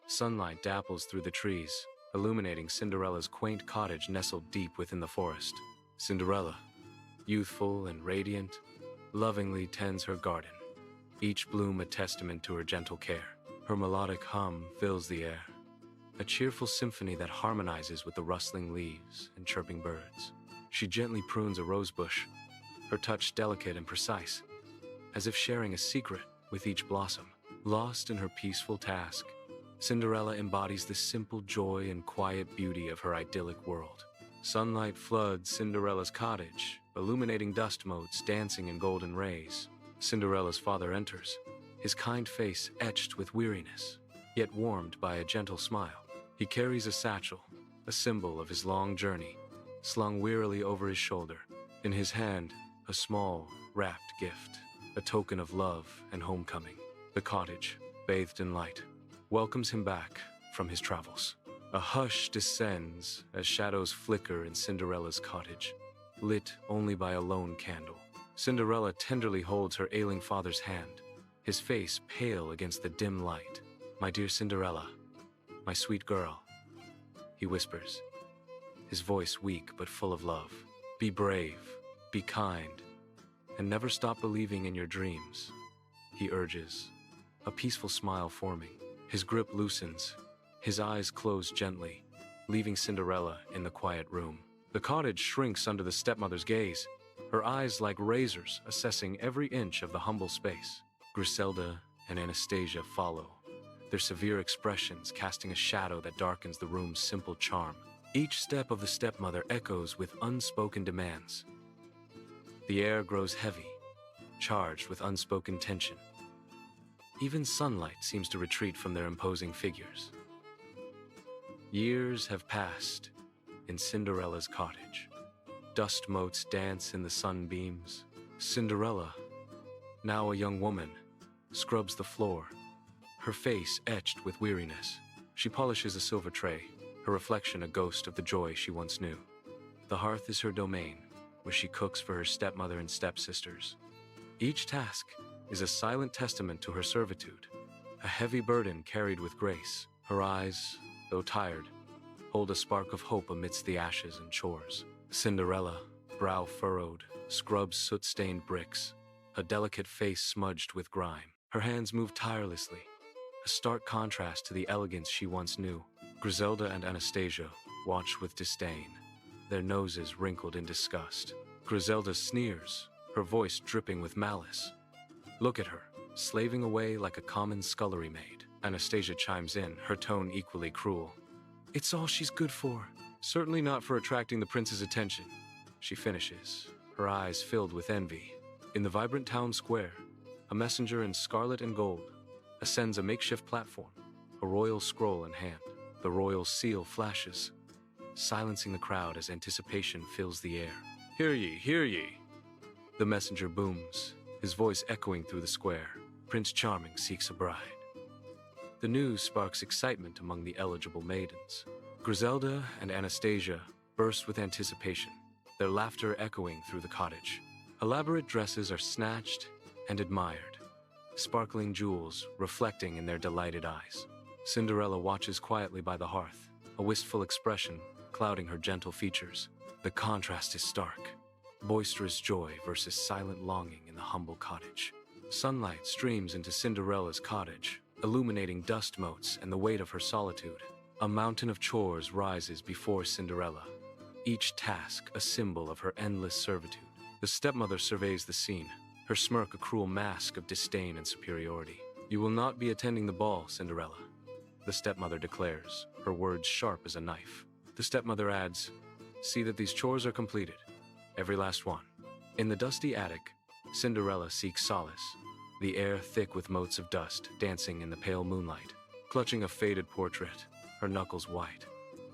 Sunlight dapples through the trees, illuminating Cinderella's quaint cottage nestled deep within the forest. Cinderella, youthful and radiant, lovingly tends her garden, each bloom a testament to her gentle care. Her melodic hum fills the air, a cheerful symphony that harmonizes with the rustling leaves and chirping birds. She gently prunes a rosebush, her touch delicate and precise, as if sharing a secret with each blossom. Lost in her peaceful task, Cinderella embodies the simple joy and quiet beauty of her idyllic world. Sunlight floods Cinderella's cottage, illuminating dust motes dancing in golden rays. Cinderella's father enters, his kind face etched with weariness, yet warmed by a gentle smile. He carries a satchel, a symbol of his long journey, slung wearily over his shoulder. In his hand, a small, wrapped gift, a token of love and homecoming. The cottage, bathed in light, welcomes him back from his travels. A hush descends as shadows flicker in Cinderella's cottage, lit only by a lone candle. Cinderella tenderly holds her ailing father's hand, his face pale against the dim light. "My dear Cinderella, my sweet girl," he whispers, his voice weak but full of love. "Be brave, be kind, and never stop believing in your dreams," he urges, a peaceful smile forming. His grip loosens, his eyes close gently, leaving Cinderella in the quiet room. The cottage shrinks under the stepmother's gaze, her eyes like razors assessing every inch of the humble space. Griselda and Anastasia follow, their severe expressions casting a shadow that darkens the room's simple charm. Each step of the stepmother echoes with unspoken demands. The air grows heavy, charged with unspoken tension. Even sunlight seems to retreat from their imposing figures. Years have passed in Cinderella's cottage. Dust motes dance in the sunbeams. Cinderella, now a young woman, scrubs the floor, her face etched with weariness. She polishes a silver tray, her reflection a ghost of the joy she once knew. The hearth is her domain, where she cooks for her stepmother and stepsisters. Each task is a silent testament to her servitude, a heavy burden carried with grace. Her eyes, though tired, hold a spark of hope amidst the ashes and chores. Cinderella, brow furrowed, scrubs soot-stained bricks, a delicate face smudged with grime. Her hands move tirelessly, a stark contrast to the elegance she once knew. Griselda and Anastasia watch with disdain, their noses wrinkled in disgust. Griselda sneers, her voice dripping with malice. "Look at her, slaving away like a common scullery maid." Anastasia chimes in, her tone equally cruel. "It's all she's good for. Certainly not for attracting the prince's attention," she finishes, her eyes filled with envy. In the vibrant town square, a messenger in scarlet and gold ascends a makeshift platform, a royal scroll in hand. The royal seal flashes, silencing the crowd as anticipation fills the air. "Hear ye, hear ye!" The messenger booms, his voice echoing through the square. "Prince Charming seeks a bride." The news sparks excitement among the eligible maidens. Griselda and Anastasia burst with anticipation, their laughter echoing through the cottage. Elaborate dresses are snatched and admired, sparkling jewels reflecting in their delighted eyes. Cinderella watches quietly by the hearth, a wistful expression clouding her gentle features. The contrast is stark. Boisterous joy versus silent longing in the humble cottage. Sunlight streams into Cinderella's cottage, illuminating dust motes and the weight of her solitude. A mountain of chores rises before Cinderella, each task a symbol of her endless servitude. The stepmother surveys the scene, her smirk a cruel mask of disdain and superiority. "You will not be attending the ball, Cinderella," the stepmother declares, her words sharp as a knife. The stepmother adds, "See that these chores are completed, every last one." In the dusty attic, Cinderella seeks solace, the air thick with motes of dust dancing in the pale moonlight. Clutching a faded portrait, her knuckles white,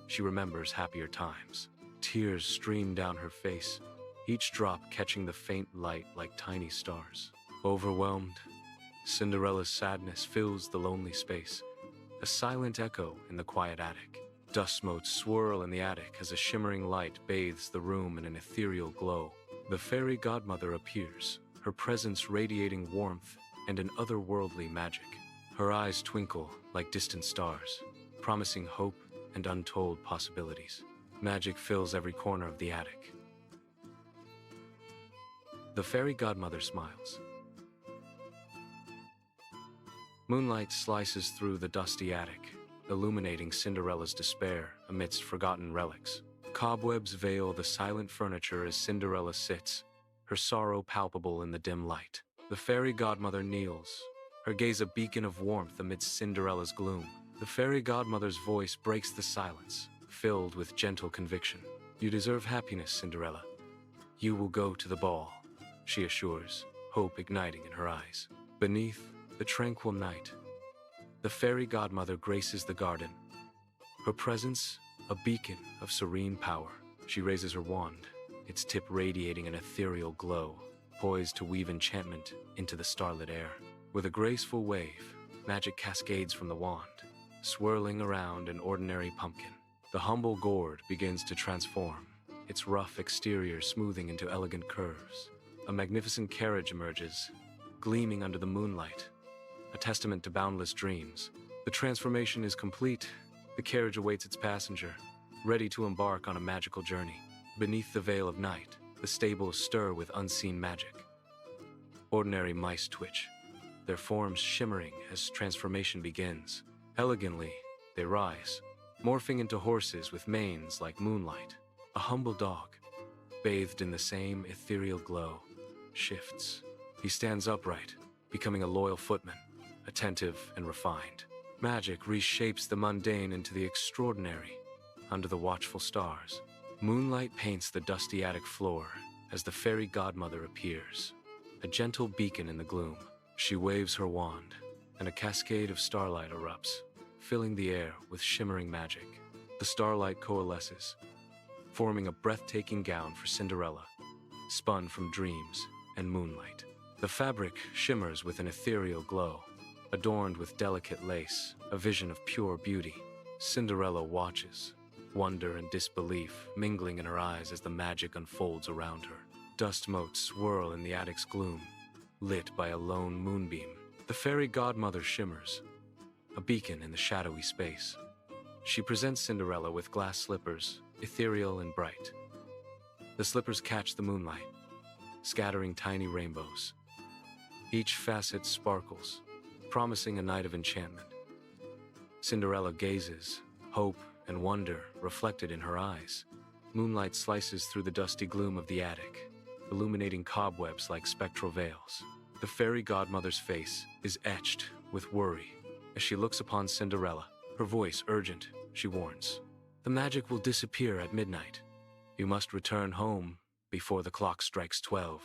she remembers happier times. Tears stream down her face, each drop catching the faint light like tiny stars. Overwhelmed, Cinderella's sadness fills the lonely space, a silent echo in the quiet attic. Dust motes swirl in the attic as a shimmering light bathes the room in an ethereal glow. The fairy godmother appears, her presence radiating warmth and an otherworldly magic. Her eyes twinkle, like distant stars, promising hope and untold possibilities. Magic fills every corner of the attic. The fairy godmother smiles. Moonlight slices through the dusty attic, illuminating Cinderella's despair amidst forgotten relics. Cobwebs veil the silent furniture as Cinderella sits, her sorrow palpable in the dim light. The fairy godmother kneels, her gaze a beacon of warmth amidst Cinderella's gloom. The fairy godmother's voice breaks the silence, filled with gentle conviction. "You deserve happiness, Cinderella. You will go to the ball," she assures, hope igniting in her eyes. Beneath the tranquil night, the fairy godmother graces the garden, her presence a beacon of serene power. She raises her wand, its tip radiating an ethereal glow, poised to weave enchantment into the starlit air. With a graceful wave, magic cascades from the wand, swirling around an ordinary pumpkin. The humble gourd begins to transform, its rough exterior smoothing into elegant curves. A magnificent carriage emerges, gleaming under the moonlight, a testament to boundless dreams. The transformation is complete. The carriage awaits its passenger, ready to embark on a magical journey. Beneath the veil of night, the stables stir with unseen magic. Ordinary mice twitch, their forms shimmering as transformation begins. Elegantly, they rise, morphing into horses with manes like moonlight. A humble dog, bathed in the same ethereal glow, shifts. He stands upright, becoming a loyal footman, attentive and refined. Magic reshapes the mundane into the extraordinary. Under the watchful stars, moonlight paints the dusty attic floor as the fairy godmother appears, a gentle beacon in the gloom. She waves her wand, and a cascade of starlight erupts, filling the air with shimmering magic. The starlight coalesces, forming a breathtaking gown for Cinderella, spun from dreams and moonlight. The fabric shimmers with an ethereal glow, adorned with delicate lace, a vision of pure beauty. Cinderella watches, wonder and disbelief mingling in her eyes as the magic unfolds around her. Dust motes swirl in the attic's gloom, lit by a lone moonbeam. The fairy godmother shimmers, a beacon in the shadowy space. She presents Cinderella with glass slippers, ethereal and bright. The slippers catch the moonlight, scattering tiny rainbows. Each facet sparkles, promising a night of enchantment. Cinderella gazes, hope and wonder reflected in her eyes. Moonlight slices through the dusty gloom of the attic, illuminating cobwebs like spectral veils. The fairy godmother's face is etched with worry as she looks upon Cinderella. Her voice urgent, she warns. "The magic will disappear at midnight. You must return home before the clock strikes 12,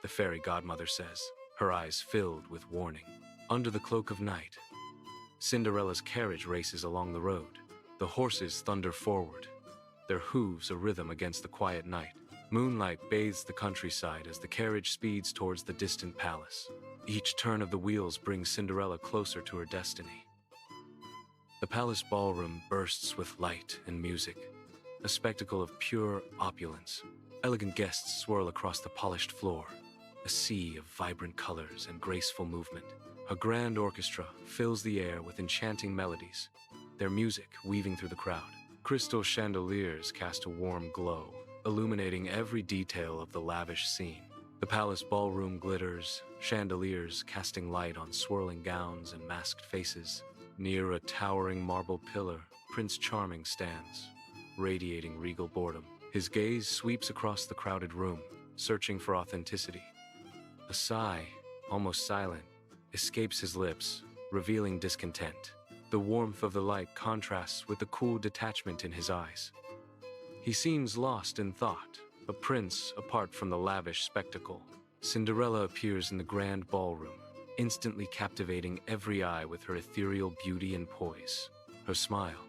the fairy godmother says, her eyes filled with warning. Under the cloak of night, Cinderella's carriage races along the road. The horses thunder forward, their hooves a rhythm against the quiet night. Moonlight bathes the countryside as the carriage speeds towards the distant palace. Each turn of the wheels brings Cinderella closer to her destiny. The palace ballroom bursts with light and music, a spectacle of pure opulence. Elegant guests swirl across the polished floor, a sea of vibrant colors and graceful movement. A grand orchestra fills the air with enchanting melodies, their music weaving through the crowd. Crystal chandeliers cast a warm glow, illuminating every detail of the lavish scene. The palace ballroom glitters, chandeliers casting light on swirling gowns and masked faces. Near a towering marble pillar, Prince Charming stands, radiating regal boredom. His gaze sweeps across the crowded room, searching for authenticity. A sigh, almost silent, escapes his lips, revealing discontent. The warmth of the light contrasts with the cool detachment in his eyes. He seems lost in thought, a prince apart from the lavish spectacle. Cinderella appears in the grand ballroom, instantly captivating every eye with her ethereal beauty and poise. Her smile,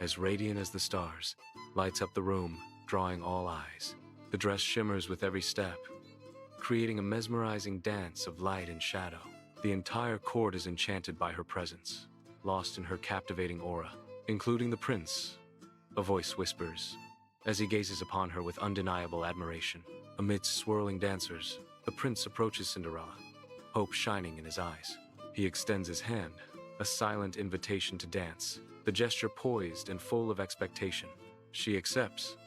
as radiant as the stars, lights up the room, drawing all eyes. The dress shimmers with every step, creating a mesmerizing dance of light and shadow. The entire court is enchanted by her presence, lost in her captivating aura, including the prince. A voice whispers, as he gazes upon her with undeniable admiration. Amidst swirling dancers, the prince approaches Cinderella, hope shining in his eyes. He extends his hand, a silent invitation to dance, the gesture poised and full of expectation. She accepts,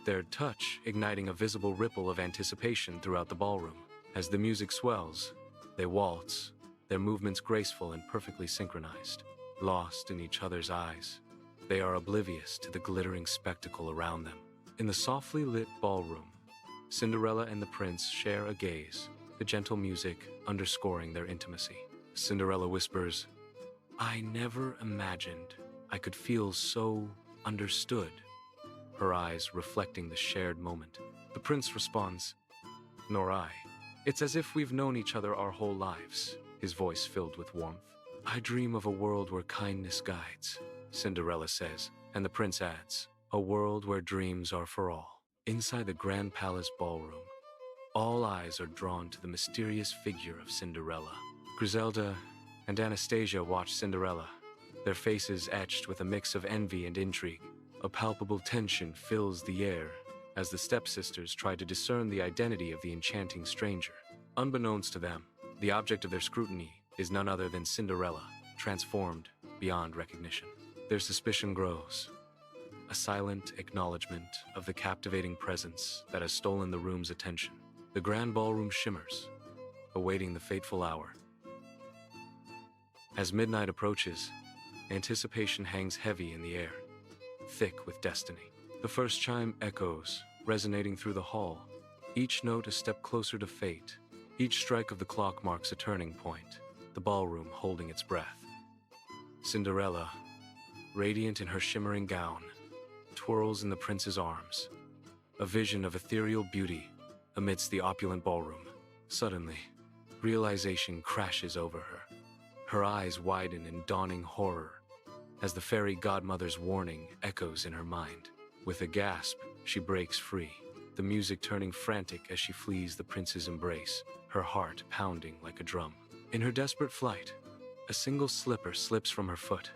their touch igniting a visible ripple of anticipation throughout the ballroom. As the music swells, they waltz, their movements graceful and perfectly synchronized. Lost in each other's eyes, they are oblivious to the glittering spectacle around them. In the softly lit ballroom, Cinderella and the prince share a gaze, the gentle music underscoring their intimacy. Cinderella whispers, "I never imagined I could feel so understood," her eyes reflecting the shared moment. The prince responds, "Nor I. It's as if we've known each other our whole lives," his voice filled with warmth. "I dream of a world where kindness guides," Cinderella says, and the prince adds, "A world where dreams are for all." Inside the Grand Palace ballroom, all eyes are drawn to the mysterious figure of Cinderella. Griselda and Anastasia watch Cinderella, their faces etched with a mix of envy and intrigue. A palpable tension fills the air as the stepsisters try to discern the identity of the enchanting stranger. Unbeknownst to them, the object of their scrutiny is none other than Cinderella, transformed beyond recognition. Their suspicion grows, a silent acknowledgement of the captivating presence that has stolen the room's attention. The grand ballroom shimmers, awaiting the fateful hour. As midnight approaches, anticipation hangs heavy in the air, thick with destiny. The first chime echoes, resonating through the hall, each note a step closer to fate. Each strike of the clock marks a turning point, the ballroom holding its breath. Cinderella, radiant in her shimmering gown, twirls in the prince's arms, a vision of ethereal beauty amidst the opulent ballroom. Suddenly, realization crashes over her. Her eyes widen in dawning horror as the fairy godmother's warning echoes in her mind. With a gasp, she breaks free, the music turning frantic as she flees the prince's embrace, her heart pounding like a drum. In her desperate flight, a single slipper slips from her foot,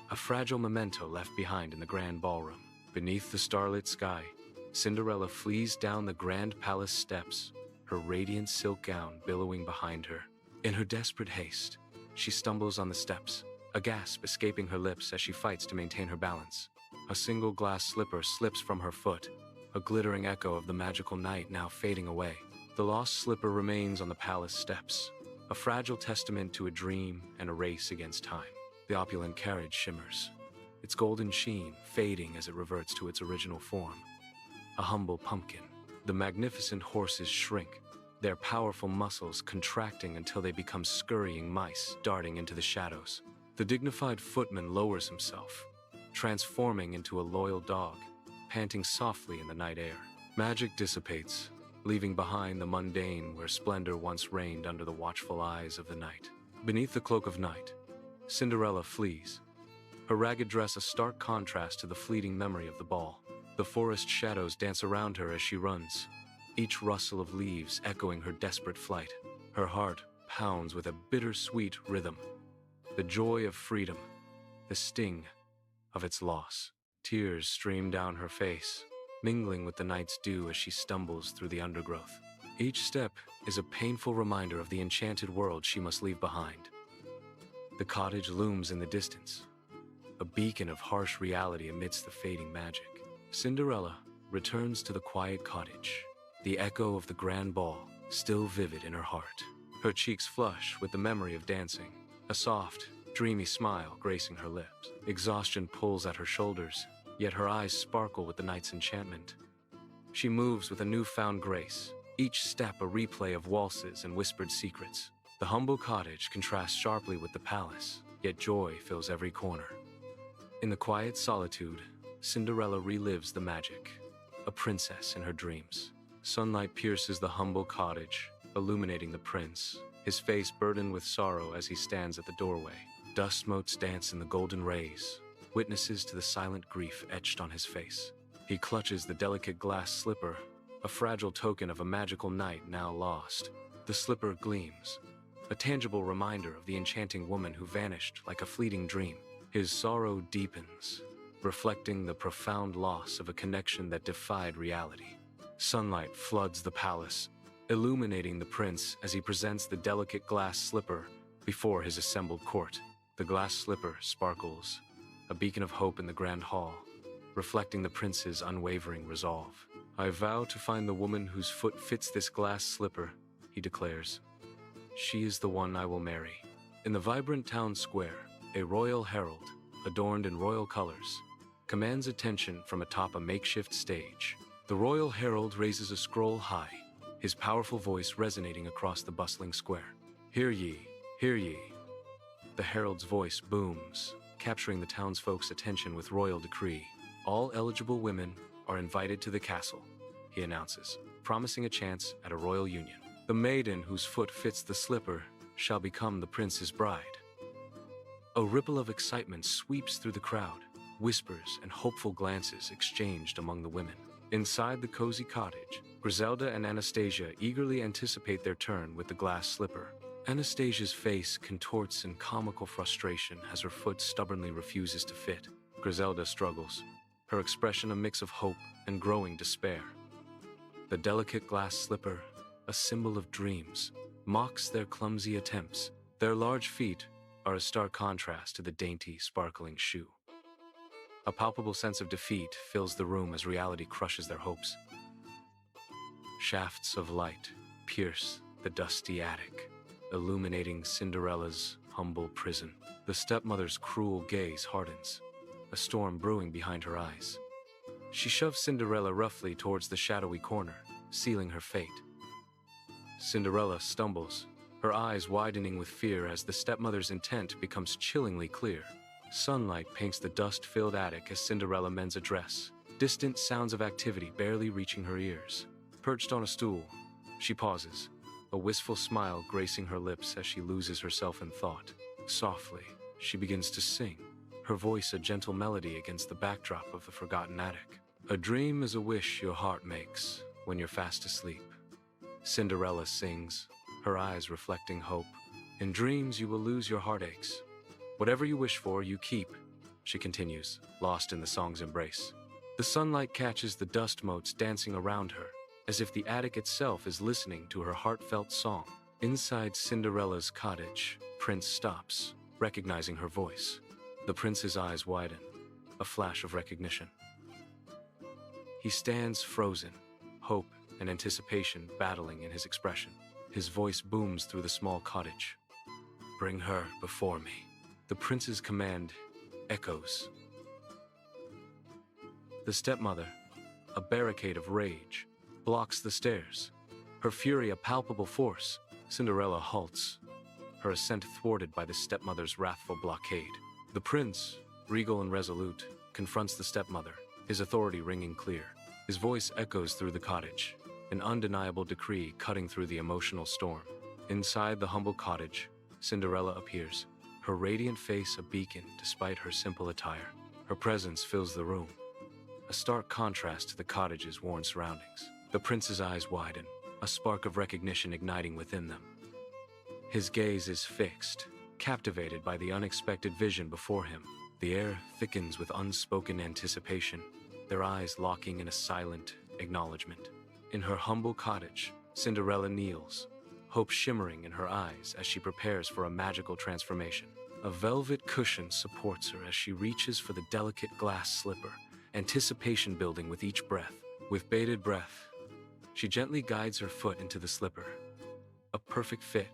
a fragile memento left behind in the grand ballroom. Beneath the starlit sky, Cinderella flees down the grand palace steps, her radiant silk gown billowing behind her. In her desperate haste, she stumbles on the steps, a gasp escaping her lips as she fights to maintain her balance. A single glass slipper slips from her foot, a glittering echo of the magical night now fading away. The lost slipper remains on the palace steps, a fragile testament to a dream and a race against time. The opulent carriage shimmers, its golden sheen fading as it reverts to its original form. A humble pumpkin. The magnificent horses shrink, their powerful muscles contracting until they become scurrying mice darting into the shadows. The dignified footman lowers himself, transforming into a loyal dog, panting softly in the night air. Magic dissipates, leaving behind the mundane where splendor once reigned under the watchful eyes of the night. Beneath the cloak of night, Cinderella flees, her ragged dress a stark contrast to the fleeting memory of the ball. The forest shadows dance around her as she runs, each rustle of leaves echoing her desperate flight. Her heart pounds with a bittersweet rhythm, the joy of freedom, the sting of its loss. Tears stream down her face, mingling with the night's dew as she stumbles through the undergrowth. Each step is a painful reminder of the enchanted world she must leave behind. The cottage looms in the distance, a beacon of harsh reality amidst the fading magic. Cinderella returns to the quiet cottage, the echo of the grand ball still vivid in her heart. Her cheeks flush with the memory of dancing, a soft, dreamy smile gracing her lips. Exhaustion pulls at her shoulders, yet her eyes sparkle with the night's enchantment. She moves with a newfound grace, each step a replay of waltzes and whispered secrets. The humble cottage contrasts sharply with the palace, yet joy fills every corner. In the quiet solitude, Cinderella relives the magic, a princess in her dreams. Sunlight pierces the humble cottage, illuminating the prince, his face burdened with sorrow as he stands at the doorway. Dust motes dance in the golden rays, witnesses to the silent grief etched on his face. He clutches the delicate glass slipper, a fragile token of a magical night now lost. The slipper gleams, a tangible reminder of the enchanting woman who vanished like a fleeting dream. His sorrow deepens, reflecting the profound loss of a connection that defied reality. Sunlight floods the palace, illuminating the prince as he presents the delicate glass slipper before his assembled court. The glass slipper sparkles, a beacon of hope in the grand hall, reflecting the prince's unwavering resolve. "I vow to find the woman whose foot fits this glass slipper," he declares. "She is the one I will marry." In the vibrant town square, a royal herald, adorned in royal colors, commands attention from atop a makeshift stage. The royal herald raises a scroll high, his powerful voice resonating across the bustling square. "Hear ye, hear ye." The herald's voice booms, capturing the townsfolk's attention with royal decree. "All eligible women are invited to the castle," he announces, promising a chance at a royal union. "The maiden whose foot fits the slipper shall become the prince's bride." A ripple of excitement sweeps through the crowd, whispers and hopeful glances exchanged among the women. Inside the cozy cottage, Griselda and Anastasia eagerly anticipate their turn with the glass slipper. Anastasia's face contorts in comical frustration as her foot stubbornly refuses to fit. Griselda struggles, her expression a mix of hope and growing despair. The delicate glass slipper, a symbol of dreams, mocks their clumsy attempts. Their large feet are a stark contrast to the dainty, sparkling shoe. A palpable sense of defeat fills the room as reality crushes their hopes. Shafts of light pierce the dusty attic, illuminating Cinderella's humble prison. The stepmother's cruel gaze hardens, a storm brewing behind her eyes. She shoves Cinderella roughly towards the shadowy corner, sealing her fate. Cinderella stumbles, her eyes widening with fear as the stepmother's intent becomes chillingly clear. Sunlight paints the dust-filled attic as Cinderella mends a dress, distant sounds of activity barely reaching her ears. Perched on a stool, she pauses, a wistful smile gracing her lips as she loses herself in thought. Softly, she begins to sing, her voice a gentle melody against the backdrop of the forgotten attic. "A dream is a wish your heart makes when you're fast asleep," Cinderella sings, her eyes reflecting hope. "In dreams you will lose your heartaches. Whatever you wish for, you keep," she continues, lost in the song's embrace. The sunlight catches the dust motes dancing around her, as if the attic itself is listening to her heartfelt song. Inside Cinderella's cottage, Prince stops, recognizing her voice. The prince's eyes widen, a flash of recognition. He stands frozen, hope and anticipation battling in his expression. His voice booms through the small cottage. "Bring her before me." The prince's command echoes. The stepmother, a barricade of rage, blocks the stairs, her fury a palpable force. Cinderella halts, her ascent thwarted by the stepmother's wrathful blockade. The prince, regal and resolute, confronts the stepmother, his authority ringing clear. His voice echoes through the cottage, an undeniable decree cutting through the emotional storm. Inside the humble cottage, Cinderella appears, her radiant face a beacon despite her simple attire. Her presence fills the room, a stark contrast to the cottage's worn surroundings. The prince's eyes widen, a spark of recognition igniting within them. His gaze is fixed, captivated by the unexpected vision before him. The air thickens with unspoken anticipation, their eyes locking in a silent acknowledgement. In her humble cottage, Cinderella kneels, hope shimmering in her eyes as she prepares for a magical transformation. A velvet cushion supports her as she reaches for the delicate glass slipper, anticipation building with each breath. With bated breath, she gently guides her foot into the slipper. A perfect fit,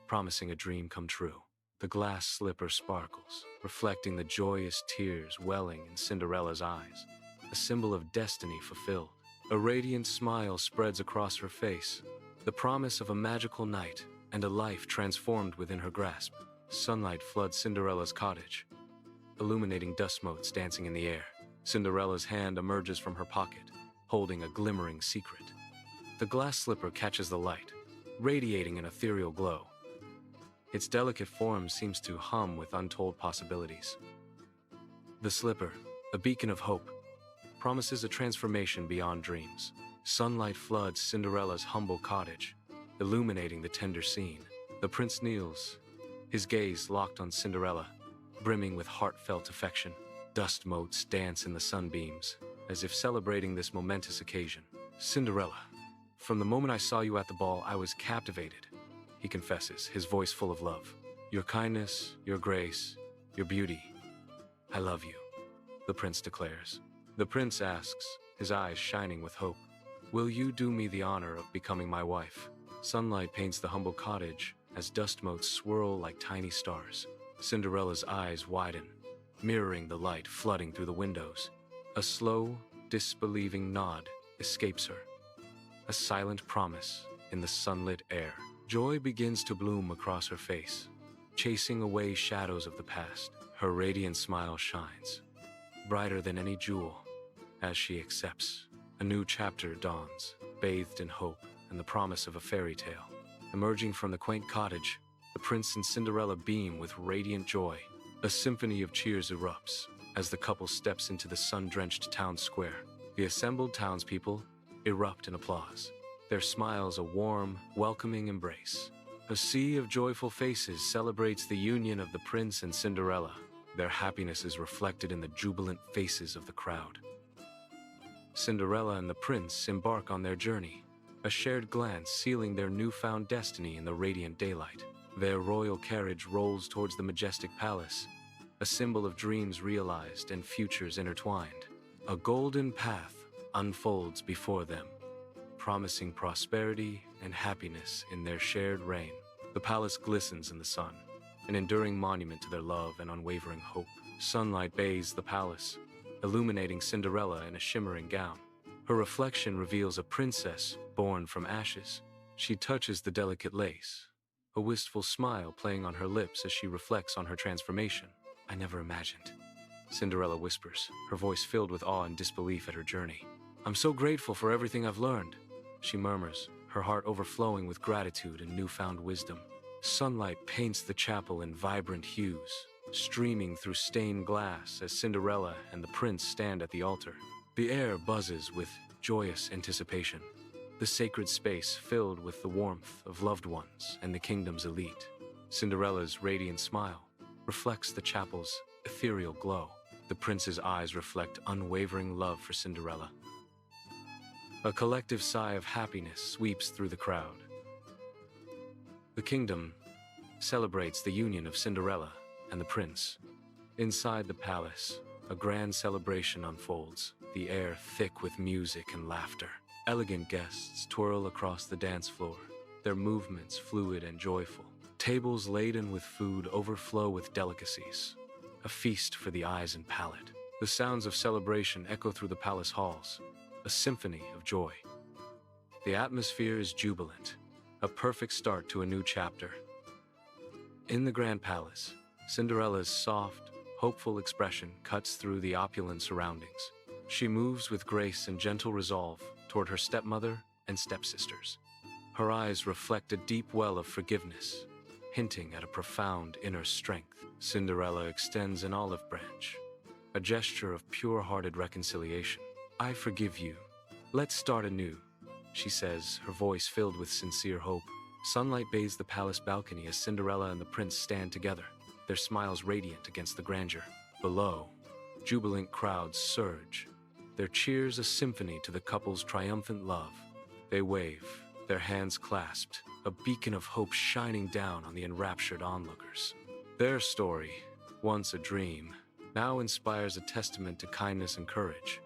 promising a dream come true. The glass slipper sparkles, reflecting the joyous tears welling in Cinderella's eyes, a symbol of destiny fulfilled. A radiant smile spreads across her face, the promise of a magical night and a life transformed within her grasp. Sunlight floods Cinderella's cottage, illuminating dust motes dancing in the air. Cinderella's hand emerges from her pocket, holding a glimmering secret. The glass slipper catches the light, radiating an ethereal glow. Its delicate form seems to hum with untold possibilities. The slipper, a beacon of hope, promises a transformation beyond dreams. Sunlight floods Cinderella's humble cottage, illuminating the tender scene. The prince kneels, his gaze locked on Cinderella, brimming with heartfelt affection. Dust motes dance in the sunbeams, as if celebrating this momentous occasion. "Cinderella, from the moment I saw you at the ball, I was captivated," he confesses, his voice full of love. "Your kindness, your grace, Your beauty. I love you, the prince declares. The prince asks, his eyes shining with hope, will you do me the honor of becoming my wife? Sunlight paints the humble cottage as dust motes swirl like tiny stars. Cinderella's eyes widen, mirroring the light flooding through the windows. A slow, disbelieving nod escapes her. A silent promise in the sunlit air. Joy begins to bloom across her face, chasing away shadows of the past. Her radiant smile shines, brighter than any jewel, as she accepts. A new chapter dawns, bathed in hope and the promise of a fairy tale. Emerging from the quaint cottage, the prince and Cinderella beam with radiant joy. A symphony of cheers erupts as the couple steps into the sun-drenched town square. The assembled townspeople erupt in applause, their smiles a warm, welcoming embrace. A sea of joyful faces celebrates the union of the prince and Cinderella. Their happiness is reflected in the jubilant faces of the crowd. Cinderella and the prince embark on their journey, a shared glance sealing their newfound destiny in the radiant daylight. Their royal carriage rolls towards the majestic palace, a symbol of dreams realized and futures intertwined. A golden path unfolds before them, promising prosperity and happiness in their shared reign. The palace glistens in the sun, an enduring monument to their love and unwavering hope. Sunlight bathes the palace, illuminating Cinderella in a shimmering gown. Her reflection reveals a princess born from ashes. She touches the delicate lace, a wistful smile playing on her lips as she reflects on her transformation. I never imagined, Cinderella whispers, her voice filled with awe and disbelief at her journey. I'm so grateful for everything I've learned, she murmurs, her heart overflowing with gratitude and newfound wisdom. Sunlight paints the chapel in vibrant hues, streaming through stained glass as Cinderella and the prince stand at the altar. The air buzzes with joyous anticipation, the sacred space filled with the warmth of loved ones and the kingdom's elite. Cinderella's radiant smile reflects the chapel's ethereal glow. The prince's eyes reflect unwavering love for Cinderella. A collective sigh of happiness sweeps through the crowd. The kingdom celebrates the union of Cinderella and the prince. Inside the palace, a grand celebration unfolds, the air thick with music and laughter. Elegant guests twirl across the dance floor, their movements fluid and joyful. Tables laden with food overflow with delicacies, a feast for the eyes and palate. The sounds of celebration echo through the palace halls, a symphony of joy. The atmosphere is jubilant, a perfect start to a new chapter. In the grand palace, Cinderella's soft, hopeful expression cuts through the opulent surroundings. She moves with grace and gentle resolve toward her stepmother and stepsisters. Her eyes reflect a deep well of forgiveness, hinting at a profound inner strength. Cinderella extends an olive branch, a gesture of pure-hearted reconciliation. I forgive you. Let's start anew, she says, her voice filled with sincere hope. Sunlight bathes the palace balcony as Cinderella and the prince stand together, their smiles radiant against the grandeur. Below, jubilant crowds surge, their cheers a symphony to the couple's triumphant love. They wave, their hands clasped, a beacon of hope shining down on the enraptured onlookers. Their story, once a dream, now inspires a testament to kindness and courage.